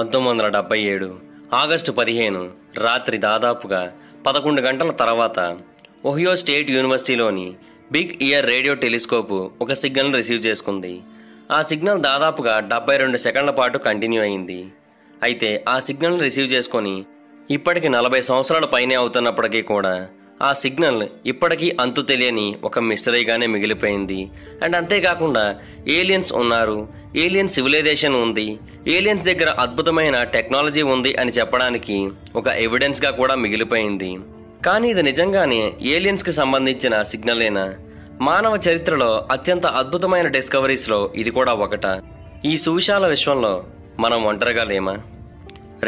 1977 August 15 రాత్రి దాదాపుగా 11 గంటల తర్వాత ఒహియో స్టేట్ యూనివర్సిటీలోని బిగ్ ఇయర్ రేడియో టెలిస్కోపు ఒక సిగ్నల్ రిసీవ్ చేసుకుంది. ఆ సిగ్నల్ దాదాపుగా 72 సెకండ్ల పాటు కంటిన్యూ అయింది. అయితే ఆ సిగ్నల్ రిసీవ్ చేసుకొని ఇప్పటికి 40 సంవత్సరాల పైనే అవుతున్నప్పటికీ కూడా ఆ సిగ్నల్ ఇప్పటికీ అంతు తెలియని ఒక మిస్టరీగానే మిగిలిపోయింది. అండ్ అంతేకాకుండా ఏలియన్స్ ఉన్నారు, ఏలియన్ సివిలైజేషన్ ఉంది, ఏలియన్స్ దగ్గర అద్భుతమైన టెక్నాలజీ ఉంది అని చెప్పడానికి ఒక ఎవిడెన్స్గా కూడా మిగిలిపోయింది. కానీ ఇది నిజంగానే ఏలియన్స్కి సంబంధించిన సిగ్నలేనా? మానవ చరిత్రలో అత్యంత అద్భుతమైన డిస్కవరీస్లో ఇది కూడా ఒకట. ఈ సువిశాల విశ్వంలో మనం ఒంటరిగా లేమా?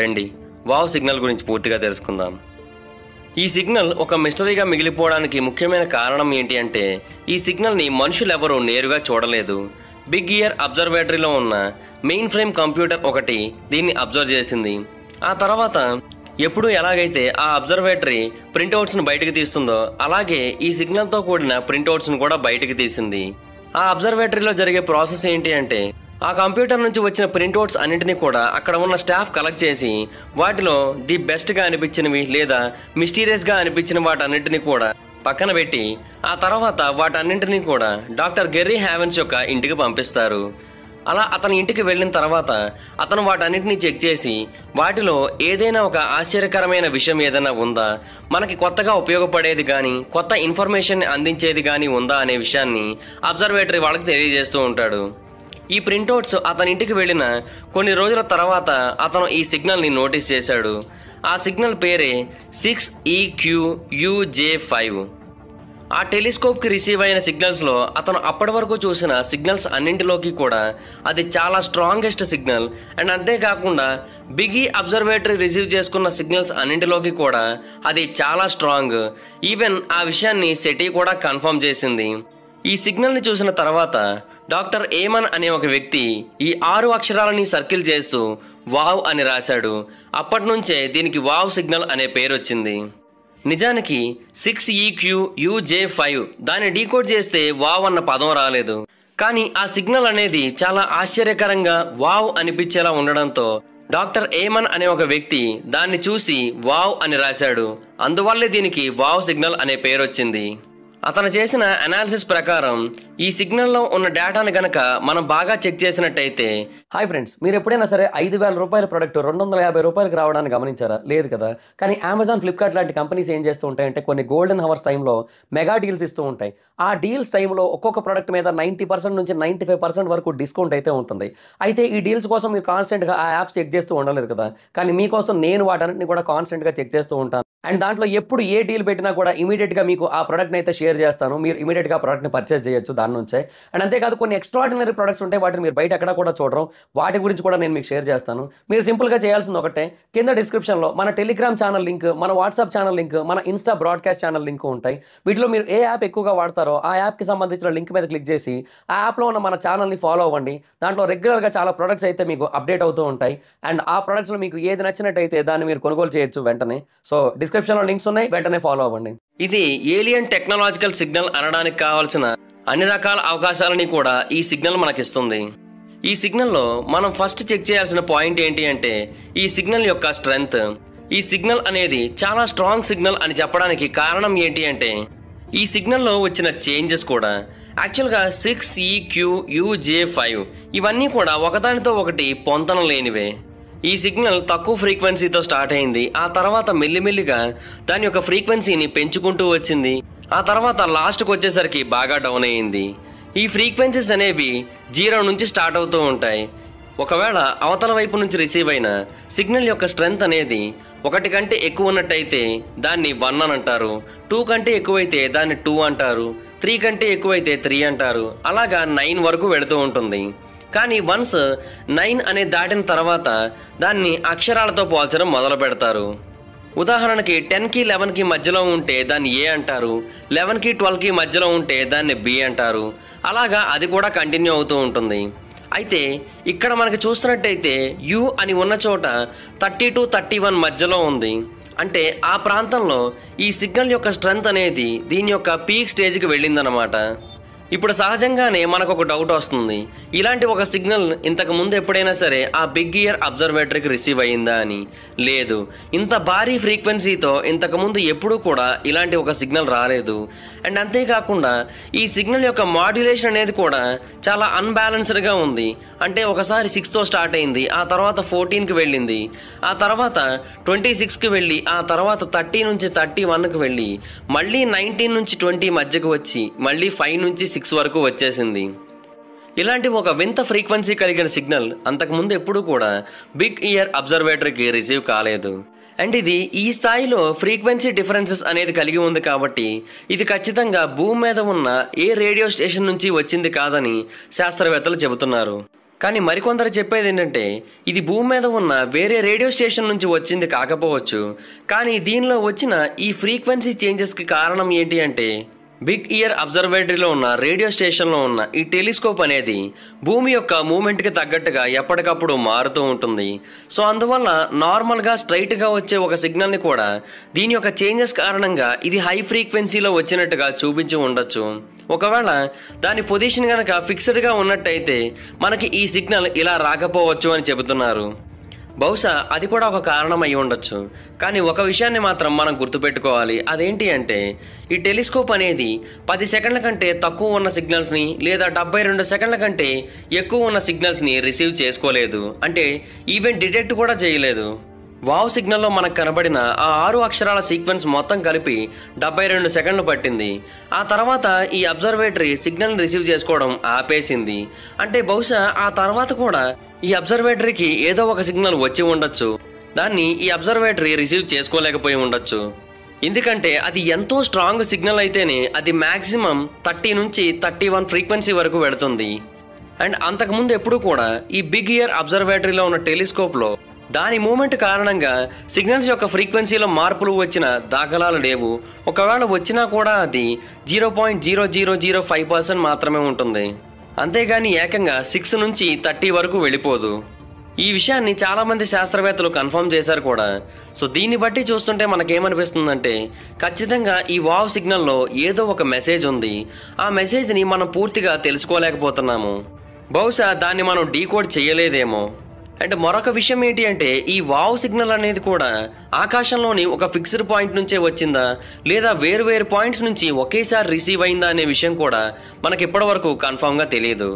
రండి వావ్ సిగ్నల్ గురించి పూర్తిగా తెలుసుకుందాం. ఈ సిగ్నల్ ఒక మిస్టరీగా మిగిలిపోవడానికి ముఖ్యమైన కారణం ఏంటి అంటే, ఈ సిగ్నల్ని మనుషులెవరూ నేరుగా చూడలేదు. బిగ్ ఇయర్ అబ్జర్వేటరీలో ఉన్న మెయిన్ ఫ్రేమ్ కంప్యూటర్ ఒకటి దీన్ని అబ్జర్వ్ చేసింది. ఆ తర్వాత ఎప్పుడు ఎలాగైతే ఆ అబ్జర్వేటరీ ప్రింట్అవుట్స్ను బయటకు తీస్తుందో అలాగే ఈ సిగ్నల్తో కూడిన ప్రింట్అవుట్స్ను కూడా బయటకు తీసింది. ఆ అబ్జర్వేటరీలో జరిగే ప్రాసెస్ ఏంటి అంటే, ఆ కంప్యూటర్ నుంచి వచ్చిన ప్రింట్అవుట్స్ అన్నింటినీ కూడా అక్కడ ఉన్న స్టాఫ్ కలెక్ట్ చేసి వాటిలో ది బెస్ట్గా అనిపించినవి లేదా మిస్టీరియస్గా అనిపించిన వాటన్నింటినీ కూడా పక్కన పెట్టి ఆ తర్వాత వాటన్నింటినీ కూడా డాక్టర్ గెర్రీ హ్యావెన్స్ యొక్క ఇంటికి పంపిస్తారు. అలా అతని ఇంటికి వెళ్ళిన తర్వాత అతను వాటన్నింటినీ చెక్ చేసి వాటిలో ఏదైనా ఒక ఆశ్చర్యకరమైన విషయం ఏదైనా ఉందా, మనకి కొత్తగా ఉపయోగపడేది కానీ కొత్త ఇన్ఫర్మేషన్ అందించేది కానీ ఉందా అనే విషయాన్ని అబ్జర్వేటరీ వాళ్ళకి తెలియజేస్తూ ఉంటాడు. ఈ ప్రింట్అవుట్స్ అతని ఇంటికి వెళ్ళిన కొన్ని రోజుల తర్వాత అతను ఈ సిగ్నల్ని నోటీస్ చేశాడు. ఆ సిగ్నల్ పేరే 6EQUJ5. ఆ టెలిస్కోప్కి రిసీవ్ అయిన సిగ్నల్స్లో అతను అప్పటి వరకు చూసిన సిగ్నల్స్ అన్నింటిలోకి కూడా అది చాలా స్ట్రాంగెస్ట్ సిగ్నల్. అండ్ అంతేకాకుండా బిగ్ అబ్జర్వేటరీ రిసీవ్ చేసుకున్న సిగ్నల్స్ అన్నింటిలోకి కూడా అది చాలా స్ట్రాంగ్. ఈవెన్ ఆ విషయాన్ని సెటీ కూడా కన్ఫర్మ్ చేసింది. ఈ సిగ్నల్ని చూసిన తర్వాత డాక్టర్ ఏమన్ అనే ఒక వ్యక్తి ఈ 6 అక్షరాలని సర్కిల్ చేస్తూ వావ్ అని రాశాడు. అప్పటి నుంచే దీనికి వావ్ సిగ్నల్ అనే పేరు వచ్చింది. నిజానికి 6EQUJ5 దాన్ని డీకోడ్ చేస్తే వావ్ అన్న పదం రాలేదు. కానీ ఆ సిగ్నల్ అనేది చాలా ఆశ్చర్యకరంగా వావ్ అనిపించేలా ఉండడంతో డాక్టర్ ఏమన్ అనే ఒక వ్యక్తి దాన్ని చూసి వావ్ అని రాశాడు. అందువల్లే దీనికి వావ్ సిగ్నల్ అనే పేరు వచ్చింది. అతను చేసిన అనాలిసిస్ ప్రకారం ఈ సిగ్నల్లో ఉన్న డేటాను గనక మనం బాగా చెక్ చేసినట్టయితే, హాయ్ ఫ్రెండ్స్, మీరు ఎప్పుడైనా సరే 5,000 రూపాయల ప్రోడక్ట్ 250 రూపాయలకు రావడానికి గమనించారా? లేదు కదా. కానీ అమెజాన్, ఫ్లిప్కార్ట్ లాంటి కంపెనీస్ ఏం చేస్తూ ఉంటాయంటే కొన్ని గోల్డెన్ హవర్స్ టైంలో మెగా డీల్స్ ఇస్తూ ఉంటాయి. ఆ డీల్స్ టైంలో ఒక్కొక్క ప్రోడక్ట్ మీద 90% నుంచి 95% వరకు డిస్కౌంట్ అయితే ఉంటుంది. అయితే ఈ డీల్స్ కోసం మీరు కాన్స్టెంట్గా ఆ యాప్స్ చెక్ చేస్తూ ఉండలేరు కదా. కానీ మీకోసం నేను వాటన్నిటిని కూడా కాన్స్టెంట్గా చెక్ చేస్తూ ఉంటాను. అండ్ దాంట్లో ఎప్పుడు ఏ డీల్ పెట్టినా కూడా ఇమీడియట్గా మీకు ఆ ప్రోడక్ట్ని అయితే షేర్ చేస్తాను. మీరు ఇమీడియట్గా ఆ ప్రోడక్ట్ని పర్చేస్ చేయొచ్చు దాని నుంచే. అండ్ అంతేకాదు కొన్ని ఎక్స్ట్రాడినరీ ప్రొడక్ట్స్ ఉంటాయి, వాటిని మీరు బయట ఎక్కడ కూడా చూడరు. వాటి గురించి కూడా నేను మీకు షేర్ చేస్తాను. మీరు సింపుల్గా చేయాల్సింది ఒకటే, కింద డిస్క్రిప్షన్లో మన టెలిగ్రామ్ ఛానల్ లింక్, మన వాట్సాప్ ఛానల్ లింక్, మన ఇన్స్టా బ్రాడ్కాస్ట్ ఛానల్ లింక్ ఉంటాయి. వీటిలో మీరు ఏ యాప్ ఎక్కువగా వాడతారో ఆ యాప్కి సంబంధించిన లింక్ మీద క్లిక్ చేసి ఆ యాప్లో ఉన్న మన ఛానల్ని ఫాలో అవ్వండి. దాంట్లో రెగ్యులర్గా చాలా ప్రొడక్ట్స్ అయితే మీకు అప్డేట్ అవుతూ ఉంటాయి. అండ్ ఆ ప్రొడక్ట్స్లో మీకు ఏది నచ్చినట్టయితే దాన్ని మీరు కొనుగోలు చేయొచ్చు వెంటనే. సో డిస్క్రిప్షన్లో లింక్స్ ఉన్నాయి, వెంటనే ఫాలో అవ్వండి. ఇది ఏలియన్ టెక్నాలజికల్ సిగ్నల్ అనడానికి కావాల్సిన అన్ని రకాల అవకాశాలని కూడా ఈ సిగ్నల్ మనకిస్తుంది. ఈ సిగ్నల్లో మనం ఫస్ట్ చెక్ చేయాల్సిన పాయింట్ ఏంటి అంటే ఈ సిగ్నల్ యొక్క స్ట్రెంగ్త్. ఈ సిగ్నల్ అనేది చాలా స్ట్రాంగ్ సిగ్నల్ అని చెప్పడానికి కారణం ఏంటి అంటే ఈ సిగ్నల్లో వచ్చిన చేంజెస్ కూడా యాక్చువల్గా 6EQUJ5 ఇవన్నీ కూడా ఒకదానితో ఒకటి పొంతన లేనివే. ఈ సిగ్నల్ తక్కువ ఫ్రీక్వెన్సీతో స్టార్ట్ అయింది. ఆ తర్వాత మెల్లిమెల్లిగా దాని యొక్క ఫ్రీక్వెన్సీని పెంచుకుంటూ వచ్చింది. ఆ తర్వాత లాస్ట్కి వచ్చేసరికి బాగా డౌన్ అయ్యింది. ఈ ఫ్రీక్వెన్సీస్ అనేవి 0 నుంచి స్టార్ట్ అవుతూ ఉంటాయి. ఒకవేళ అవతల వైపు నుంచి రిసీవ్ అయిన సిగ్నల్ యొక్క స్ట్రెంగ్త్ అనేది 1 కంటే ఎక్కువ ఉన్నట్టయితే దాన్ని 1 అని అంటారు, 2 కంటే ఎక్కువైతే దాన్ని 2 అంటారు, 3 కంటే ఎక్కువైతే 3 అంటారు. అలాగా 9 వరకు వెళుతూ ఉంటుంది. కానీ వన్స్ 9 అనే దాటిన తర్వాత దాన్ని అక్షరాలతో పోల్చడం మొదలు పెడతారు. ఉదాహరణకి 10కి 11కి మధ్యలో ఉంటే దాన్ని ఏ అంటారు, 11కి 12కి మధ్యలో ఉంటే దాన్ని బి అంటారు. అలాగా అది కూడా కంటిన్యూ అవుతూ ఉంటుంది. అయితే ఇక్కడ మనకి చూస్తున్నట్టయితే యు అని ఉన్న చోట 30 to 31 మధ్యలో ఉంది. అంటే ఆ ప్రాంతంలో ఈ సిగ్నల్ యొక్క స్ట్రెంగ్త్ అనేది దీని యొక్క పీక్ స్టేజ్కి వెళ్ళిందనమాట. ఇప్పుడు సహజంగానే మనకు ఒక డౌట్ వస్తుంది, ఇలాంటి ఒక సిగ్నల్ ఇంతకు ముందు ఎప్పుడైనా సరే ఆ బిగ్ ఇయర్ అబ్జర్వేటరీకి రిసీవ్ అయ్యిందా అని. లేదు, ఇంత భారీ ఫ్రీక్వెన్సీతో ఇంతకుముందు ఎప్పుడూ కూడా ఇలాంటి ఒక సిగ్నల్ రాలేదు. అండ్ అంతేకాకుండా ఈ సిగ్నల్ యొక్క మాడ్యులేషన్ అనేది కూడా చాలా అన్బ్యాలెన్స్డ్గా ఉంది. అంటే ఒకసారి 6తో స్టార్ట్ అయింది, ఆ తర్వాత 14కి వెళ్ళింది, ఆ తర్వాత 26కి వెళ్ళి, ఆ తర్వాత 30 నుంచి 31కి వెళ్ళి, మళ్ళీ 19 నుంచి 20 మధ్యకు వచ్చి, మళ్ళీ 5 నుంచి 6 వరకు వచ్చేసింది. ఇలాంటి ఒక వింత ఫ్రీక్వెన్సీ కలిగిన సిగ్నల్ అంతకుముందు ఎప్పుడూ కూడా బిగ్ ఇయర్ అబ్జర్వేటరీకి రిసీవ్ కాలేదు. అండ్ ఇది ఈ స్థాయిలో ఫ్రీక్వెన్సీ డిఫరెన్సెస్ అనేది కలిగి ఉంది కాబట్టి ఇది ఖచ్చితంగా భూమి మీద ఉన్న ఏ రేడియో స్టేషన్ నుంచి వచ్చింది కాదని శాస్త్రవేత్తలు చెబుతున్నారు. కానీ మరికొందరు చెప్పేది ఏంటంటే ఇది భూమి మీద ఉన్న వేరే రేడియో స్టేషన్ నుంచి వచ్చింది కాకపోవచ్చు, కానీ దీనిలో వచ్చిన ఈ ఫ్రీక్వెన్సీ చేంజెస్కి కారణం ఏంటి అంటే బిగ్ ఇయర్ అబ్జర్వేటరీలో ఉన్న రేడియో స్టేషన్లో ఉన్న ఈ టెలిస్కోప్ అనేది భూమి యొక్క మూమెంట్కి తగ్గట్టుగా ఎప్పటికప్పుడు మారుతూ ఉంటుంది. సో అందువల్ల నార్మల్గా స్ట్రైట్గా వచ్చే ఒక సిగ్నల్ని కూడా దీని యొక్క చేంజెస్ కారణంగా ఇది హై ఫ్రీక్వెన్సీలో వచ్చినట్టుగా చూపించి ఉండొచ్చు. ఒకవేళ దాని పొజిషన్ కనుక ఫిక్స్డ్గా ఉన్నట్టయితే మనకి ఈ సిగ్నల్ ఇలా రాకపోవచ్చు అని చెబుతున్నారు. బహుశా అది కూడా ఒక కారణం అయి ఉండొచ్చు. కానీ ఒక విషయాన్ని మాత్రం మనం గుర్తుపెట్టుకోవాలి, అదేంటి అంటే ఈ టెలిస్కోప్ అనేది 10 సెకండ్ల కంటే తక్కువ ఉన్న సిగ్నల్స్ని లేదా 72 సెకండ్ల కంటే ఎక్కువ ఉన్న సిగ్నల్స్ని రిసీవ్ చేసుకోలేదు. అంటే ఈవెన్ డిటెక్ట్ కూడా చేయలేదు. వావ్ సిగ్నల్లో మనకు కనబడిన ఆ 6 అక్షరాల సీక్వెన్స్ మొత్తం కలిపి 72 సెకండ్లు పట్టింది. ఆ తర్వాత ఈ అబ్జర్వేటరీ సిగ్నల్ని రిసీవ్ చేసుకోవడం ఆపేసింది. అంటే బహుశా ఆ తర్వాత కూడా ఈ అబ్జర్వేటరీకి ఏదో ఒక సిగ్నల్ వచ్చి ఉండొచ్చు, దాన్ని ఈ అబ్జర్వేటరీ రిసీవ్ చేసుకోలేకపోయి ఉండొచ్చు. ఎందుకంటే అది ఎంతో స్ట్రాంగ్ సిగ్నల్ అయితేనే అది మ్యాక్సిమం 30 నుంచి 31 ఫ్రీక్వెన్సీ వరకు వెళుతుంది. అండ్ అంతకుముందు ఎప్పుడు కూడా ఈ బిగ్ ఇయర్ అబ్జర్వేటరీలో ఉన్న టెలిస్కోప్లో దాని మూమెంట్ కారణంగా సిగ్నల్స్ యొక్క ఫ్రీక్వెన్సీలో మార్పులు వచ్చిన దాఖలాలు లేవు. ఒకవేళ వచ్చినా కూడా అది 0.0005% మాత్రమే ఉంటుంది, అంతేగాని ఏకంగా 6 నుంచి 30 వరకు వెళ్ళిపోదు. ఈ విషయాన్ని చాలామంది శాస్త్రవేత్తలు కన్ఫర్మ్ చేశారు కూడా. సో దీన్ని బట్టి చూస్తుంటే మనకేమనిపిస్తుందంటే ఖచ్చితంగా ఈ వావ్ సిగ్నల్లో ఏదో ఒక మెసేజ్ ఉంది. ఆ మెసేజ్ని మనం పూర్తిగా తెలుసుకోలేకపోతున్నాము. బహుశా దాన్ని మనం డీకోడ్ చేయలేదేమో. అండ్ మరొక విషయం ఏంటి అంటే ఈ వావ్ సిగ్నల్ అనేది కూడా ఆకాశంలోని ఒక ఫిక్స్డ్ పాయింట్ నుంచే వచ్చిందా లేదా వేరు పాయింట్స్ నుంచి ఒకేసారి రిసీవ్ అయిందా అనే విషయం కూడా మనకి ఇప్పటివరకు కన్ఫామ్గా తెలియదు.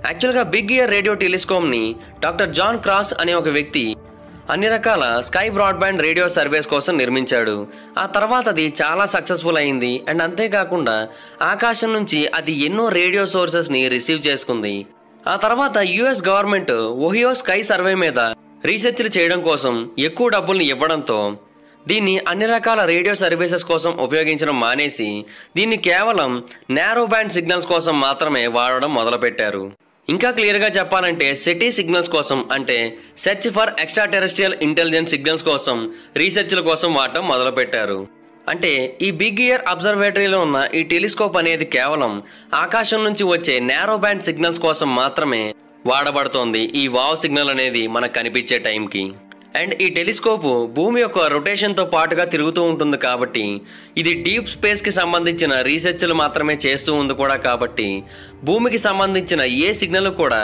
యాక్చువల్గా బిగ్ ఇయర్ రేడియో టెలిస్కోప్ని డాక్టర్ జాన్ క్రాస్ అనే ఒక వ్యక్తి అన్ని రకాల స్కై బ్రాడ్బ్యాండ్ రేడియో సర్వేస్ కోసం నిర్మించాడు. ఆ తర్వాత అది చాలా సక్సెస్ఫుల్ అయింది. అండ్ అంతేకాకుండా ఆకాశం నుంచి అది ఎన్నో రేడియో సోర్సెస్ని రిసీవ్ చేసుకుంది. ఆ తర్వాత US government Ohio sky survey మీద రీసెర్చ్లు చేయడం కోసం ఎక్కువ డబ్బుల్ని ఇవ్వడంతో దీన్ని అన్ని రకాల రేడియో సర్వీసెస్ కోసం ఉపయోగించడం మానేసి దీన్ని కేవలం నారో బ్యాండ్ సిగ్నల్స్ కోసం మాత్రమే వాడడం మొదలుపెట్టారు. ఇంకా క్లియర్గా చెప్పాలంటే సెటీ సిగ్నల్స్ కోసం, అంటే search for extra terrestrial intelligence signals కోసం రీసెర్చ్ల కోసం వాడటం మొదలుపెట్టారు. అంటే ఈ బిగ్ ఇయర్ అబ్జర్వేటరీలో ఉన్న ఈ టెలిస్కోప్ అనేది కేవలం ఆకాశం నుంచి వచ్చే నారో బ్యాండ్ సిగ్నల్స్ కోసం మాత్రమే వాడబడుతోంది ఈ వావ్ సిగ్నల్ అనేది మనకు కనిపించే టైంకి. అండ్ ఈ టెలిస్కోపు భూమి యొక్క రొటేషన్తో పాటుగా తిరుగుతూ ఉంటుంది కాబట్టి ఇది డీప్ స్పేస్కి సంబంధించిన రీసెర్చ్లు మాత్రమే చేస్తూ ఉంది కూడా. కాబట్టి భూమికి సంబంధించిన ఏ సిగ్నల్ కూడా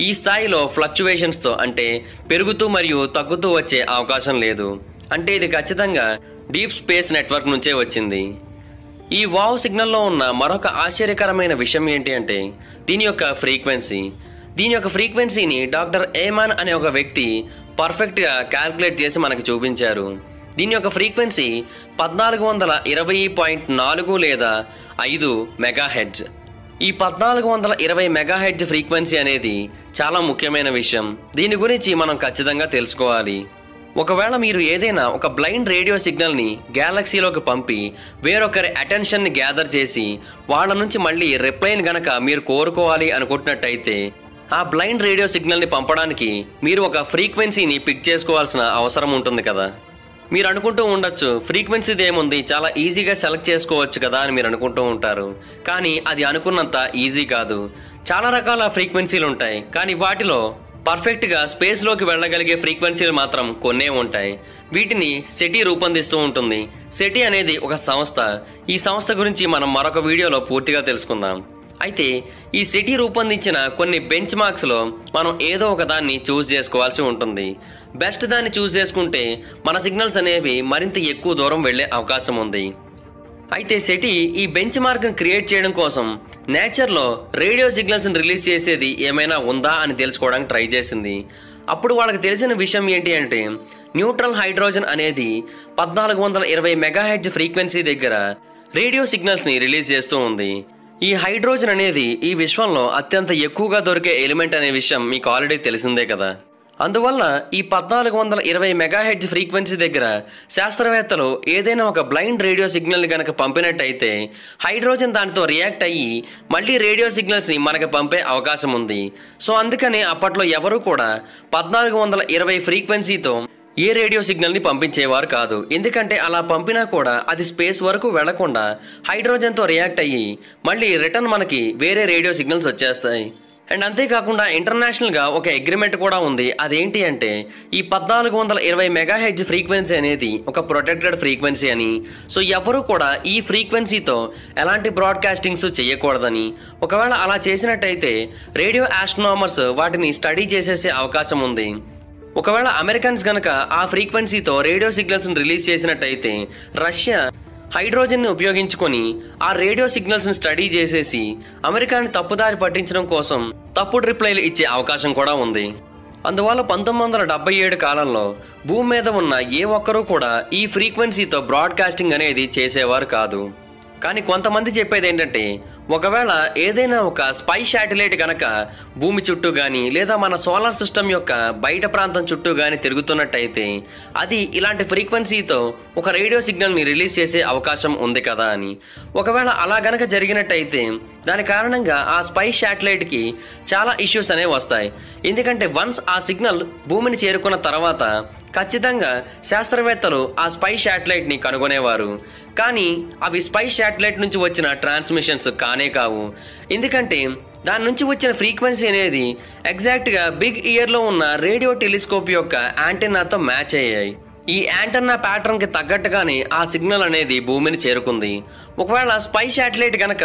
ఈ స్థాయిలో ఫ్లక్చువేషన్స్తో అంటే పెరుగుతూ మరియు తగ్గుతూ వచ్చే అవకాశం లేదు. అంటే ఇది ఖచ్చితంగా డీప్ స్పేస్ నెట్వర్క్ నుంచే వచ్చింది. ఈ వావ్ సిగ్నల్లో ఉన్న మరొక ఆశ్చర్యకరమైన విషయం ఏంటి అంటే దీని యొక్క ఫ్రీక్వెన్సీని డాక్టర్ ఏమాన్ అనే ఒక వ్యక్తి పర్ఫెక్ట్గా క్యాల్కులేట్ చేసి మనకు చూపించారు. దీని యొక్క ఫ్రీక్వెన్సీ 1420.4 లేదా 5 మెగాహెర్ట్జ్. ఈ 1420 మెగాహెర్ట్జ్ ఫ్రీక్వెన్సీ అనేది చాలా ముఖ్యమైన విషయం. దీని గురించి మనం ఖచ్చితంగా తెలుసుకోవాలి. ఒకవేళ మీరు ఏదైనా ఒక బ్లైండ్ రేడియో సిగ్నల్ని గ్యాలక్సీలోకి పంపి వేరొకరి అటెన్షన్ని గ్యాదర్ చేసి వాళ్ళ నుంచి మళ్ళీ రిప్లైని గనక మీరు కోరుకోవాలి అనుకుంటున్నట్టయితే ఆ బ్లైండ్ రేడియో సిగ్నల్ని పంపడానికి మీరు ఒక ఫ్రీక్వెన్సీని పిక్ చేసుకోవాల్సిన అవసరం ఉంటుంది కదా. మీరు అనుకుంటూ ఉండొచ్చు ఫ్రీక్వెన్సీది ఏముంది, చాలా ఈజీగా సెలెక్ట్ చేసుకోవచ్చు కదా అని మీరు అనుకుంటూ ఉంటారు. కానీ అది అనుకున్నంత ఈజీ కాదు. చాలా రకాల ఫ్రీక్వెన్సీలు ఉంటాయి, కానీ వాటిలో పర్ఫెక్ట్గా స్పేస్లోకి వెళ్ళగలిగే ఫ్రీక్వెన్సీలు మాత్రం కొన్నే ఉంటాయి. వీటిని సెటీ రూపొందిస్తూ ఉంటుంది. సెటీ అనేది ఒక సంస్థ. ఈ సంస్థ గురించి మనం మరొక వీడియోలో పూర్తిగా తెలుసుకుందాం. అయితే ఈ SETI రూపొందించిన కొన్ని బెంచ్ మార్క్స్లో మనం ఏదో ఒక దాన్ని చూస్ చేసుకోవాల్సి ఉంటుంది. బెస్ట్ దాన్ని చూస్ చేసుకుంటే మన సిగ్నల్స్ అనేవి మరింత ఎక్కువ దూరం వెళ్ళే అవకాశం ఉంది. అయితే SETI ఈ బెంచ్ మార్క్ని క్రియేట్ చేయడం కోసం నేచర్లో రేడియో సిగ్నల్స్ని రిలీజ్ చేసేది ఏమైనా ఉందా అని తెలుసుకోవడానికి ట్రై చేసింది. అప్పుడు వాళ్ళకి తెలిసిన విషయం ఏంటి అంటే న్యూట్రల్ హైడ్రోజన్ అనేది 1420 మెగాహెర్ట్జ్ ఫ్రీక్వెన్సీ దగ్గర రేడియో సిగ్నల్స్ని రిలీజ్ చేస్తూ ఉంది. ఈ హైడ్రోజన్ అనేది ఈ విశ్వంలో అత్యంత ఎక్కువగా దొరికే ఎలిమెంట్ అనే విషయం మీకు ఆల్రెడీ తెలిసిందే కదా. అందువల్ల ఈ 1420 మెగాహెర్ట్జ్ ఫ్రీక్వెన్సీ దగ్గర శాస్త్రవేత్తలు ఏదైనా ఒక బ్లైండ్ రేడియో సిగ్నల్ని కనుక పంపినట్టయితే హైడ్రోజన్ దానితో రియాక్ట్ అయ్యి మళ్ళీ రేడియో సిగ్నల్స్ని మనకు పంపే అవకాశం ఉంది. సో అందుకని అప్పట్లో ఎవరు కూడా 1420 ఫ్రీక్వెన్సీతో ఏ రేడియో సిగ్నల్ని పంపించేవారు కాదు. ఎందుకంటే అలా పంపినా కూడా అది స్పేస్ వరకు వెళ్లకుండా హైడ్రోజన్తో రియాక్ట్ అయ్యి మళ్ళీ రిటర్న్ మనకి వేరే రేడియో సిగ్నల్స్ వచ్చేస్తాయి. అండ్ అంతేకాకుండా ఇంటర్నేషనల్గా ఒక అగ్రిమెంట్ కూడా ఉంది. అదేంటి అంటే ఈ 1420 మెగాహెర్ట్జ్ ఫ్రీక్వెన్సీ అనేది ఒక ప్రొటెక్టెడ్ ఫ్రీక్వెన్సీ అని, సో ఎవరు కూడా ఈ ఫ్రీక్వెన్సీతో ఎలాంటి బ్రాడ్కాస్టింగ్స్ చేయకూడదని, ఒకవేళ అలా చేసినట్టయితే రేడియో ఆస్ట్రోనామర్స్ వాటిని స్టడీ చేసేసే అవకాశం ఉంది. ఒకవేళ అమెరికన్స్ గనక ఆ ఫ్రీక్వెన్సీతో రేడియో సిగ్నల్స్ని రిలీజ్ చేసినట్టయితే రష్యా హైడ్రోజన్ని ఉపయోగించుకొని ఆ రేడియో సిగ్నల్స్ని స్టడీ చేసేసి అమెరికాని తప్పుదారి పట్టించడం కోసం తప్పుడు రిప్లైలు ఇచ్చే అవకాశం కూడా ఉంది. అందువల్ల 1977 కాలంలో భూమి మీద ఉన్న ఏ ఒక్కరూ కూడా ఈ ఫ్రీక్వెన్సీతో బ్రాడ్కాస్టింగ్ అనేది చేసేవారు కాదు. కానీ కొంతమంది చెప్పేది ఏంటంటే ఒకవేళ ఏదైనా ఒక స్పై శాటిలైట్ కనుక భూమి చుట్టూ కానీ లేదా మన సోలార్ సిస్టమ్ యొక్క బయట ప్రాంతం చుట్టూ కానీ తిరుగుతున్నట్టయితే అది ఇలాంటి ఫ్రీక్వెన్సీతో ఒక రేడియో సిగ్నల్ని రిలీజ్ చేసే అవకాశం ఉంది కదా అని. ఒకవేళ అలా గనక జరిగినట్టయితే దాని కారణంగా ఆ స్పై శాటిలైట్కి చాలా ఇష్యూస్ అనేవి వస్తాయి. ఎందుకంటే వన్స్ ఆ సిగ్నల్ భూమిని చేరుకున్న తర్వాత ఖచ్చితంగా శాస్త్రవేత్తలు ఆ స్పై శాటిలైట్ని కనుగొనేవారు. కానీ అవి స్పై శాటిలైట్ నుంచి వచ్చిన ట్రాన్స్మిషన్స్ కానే కావు. ఎందుకంటే దాని నుంచి వచ్చిన ఫ్రీక్వెన్సీ అనేది ఎగ్జాక్ట్గా బిగ్ ఇయర్లో ఉన్న రేడియో టెలిస్కోప్ యొక్క యాంటెన్నాతో మ్యాచ్ అయ్యాయి. ఈ యాంటెన్నా ప్యాటర్న్కి తగ్గట్టుగానే ఆ సిగ్నల్ అనేది భూమిని చేరుకుంది. ఒకవేళ స్పై శాటిలైట్ కనుక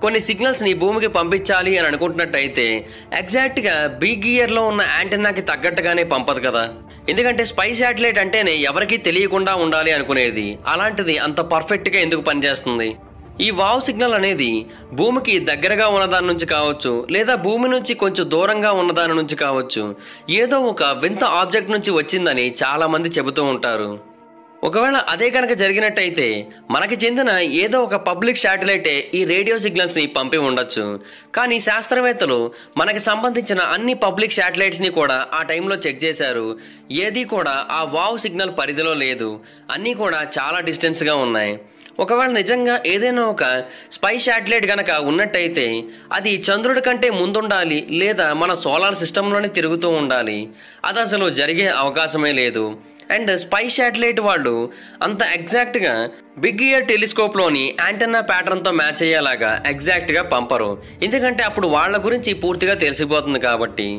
కొన్ని సిగ్నల్స్ని భూమికి పంపించాలి అని అనుకుంటున్నట్టయితే ఎగ్జాక్ట్గా బిగ్ ఇయర్లో ఉన్న యాంటెన్నాకి తగ్గట్టుగానే పంపదు కదా. ఎందుకంటే స్పై శాటిలైట్ అంటేనే ఎవరికీ తెలియకుండా ఉండాలి అనుకునేది, అలాంటిది అంత పర్ఫెక్ట్గా ఎందుకు పనిచేస్తుంది? ఈ వావ్ సిగ్నల్ అనేది భూమికి దగ్గరగా ఉన్నదాని నుంచి కావచ్చు లేదా భూమి నుంచి కొంచెం దూరంగా ఉన్నదాని నుంచి కావచ్చు, ఏదో ఒక వింత ఆబ్జెక్ట్ నుంచి వచ్చిందని చాలామంది చెబుతూ ఉంటారు. ఒకవేళ అదే కనుక జరిగినట్టయితే మనకి చెందిన ఏదో ఒక పబ్లిక్ శాటిలైటే ఈ రేడియో సిగ్నల్స్ని పంపి ఉండొచ్చు. కానీ శాస్త్రవేత్తలు మనకి సంబంధించిన అన్ని పబ్లిక్ శాటిలైట్స్ని కూడా ఆ టైంలో చెక్ చేశారు. ఏది కూడా ఆ వావ్ సిగ్నల్ పరిధిలో లేదు, అన్నీ కూడా చాలా డిస్టెన్స్గా ఉన్నాయి. ఒకవేళ నిజంగా ఏదైనా ఒక స్పై శాటిలైట్ కనుక ఉన్నట్టయితే అది చంద్రుడి కంటే ముందుండాలి లేదా మన సోలార్ సిస్టంలోనే తిరుగుతూ ఉండాలి. అది అసలు జరిగే అవకాశమే లేదు. అండ్ స్పై శాటిలైట్ వాళ్ళు అంత ఎగ్జాక్ట్గా బిగ్ ఇయర్ టెలిస్కోప్లోని యాంటెన్నా ప్యాటర్న్తో మ్యాచ్ అయ్యేలాగా ఎగ్జాక్ట్గా పంపరు. ఎందుకంటే అప్పుడు వాళ్ళ గురించి పూర్తిగా తెలిసిపోతుంది కాబట్టి.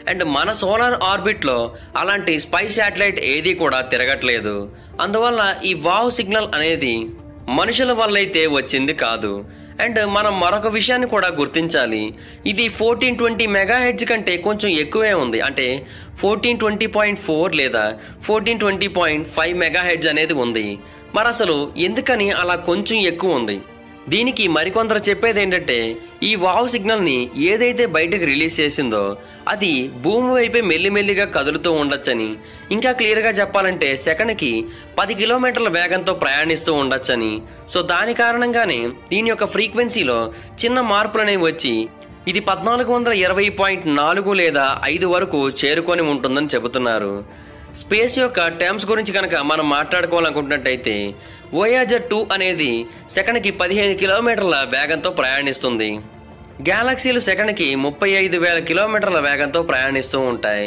అండ్ మన సోలార్ ఆర్బిట్లో అలాంటి స్పై శాటిలైట్ ఏది కూడా తిరగట్లేదు. అందువల్ల ఈ వావ్ సిగ్నల్ అనేది మనుషుల వల్ల అయితే వచ్చింది కాదు. అండ్ మనం మరొక విషయాన్ని కూడా గుర్తించాలి. ఇది 1420 మెగాహెర్ట్జ్ కంటే కొంచెం ఎక్కువే ఉంది. అంటే 1420.4 లేదా 1420.5 మెగాహెర్ట్జ్ అనేది ఉంది. మరి అసలు ఎందుకని అలా కొంచెం ఎక్కువ ఉంది? దీనికి మరికొందరు చెప్పేది ఏంటంటే ఈ వావ్ సిగ్నల్ని ఏదైతే బయటకు రిలీజ్ చేసిందో అది భూమి వైపే మెల్లిమెల్లిగా కదులుతూ ఉండొచ్చని, ఇంకా క్లియర్గా చెప్పాలంటే సెకండ్కి 10 కిలోమీటర్ల వేగంతో ప్రయాణిస్తూ ఉండొచ్చని. సో దాని కారణంగానే దీని యొక్క ఫ్రీక్వెన్సీలో చిన్న మార్పులు అనేవి వచ్చి ఇది 1420.4 లేదా 5 వరకు చేరుకొని ఉంటుందని చెబుతున్నారు. స్పేస్ యొక్క టర్మ్స్ గురించి కనుక మనం మాట్లాడుకోవాలనుకుంటున్నట్టయితే వోయాజర్ 2 అనేది సెకండ్కి 15 కిలోమీటర్ల వేగంతో ప్రయాణిస్తుంది. గ్యాలక్సీలు సెకండ్కి 35,000 కిలోమీటర్ల వేగంతో ప్రయాణిస్తూ ఉంటాయి.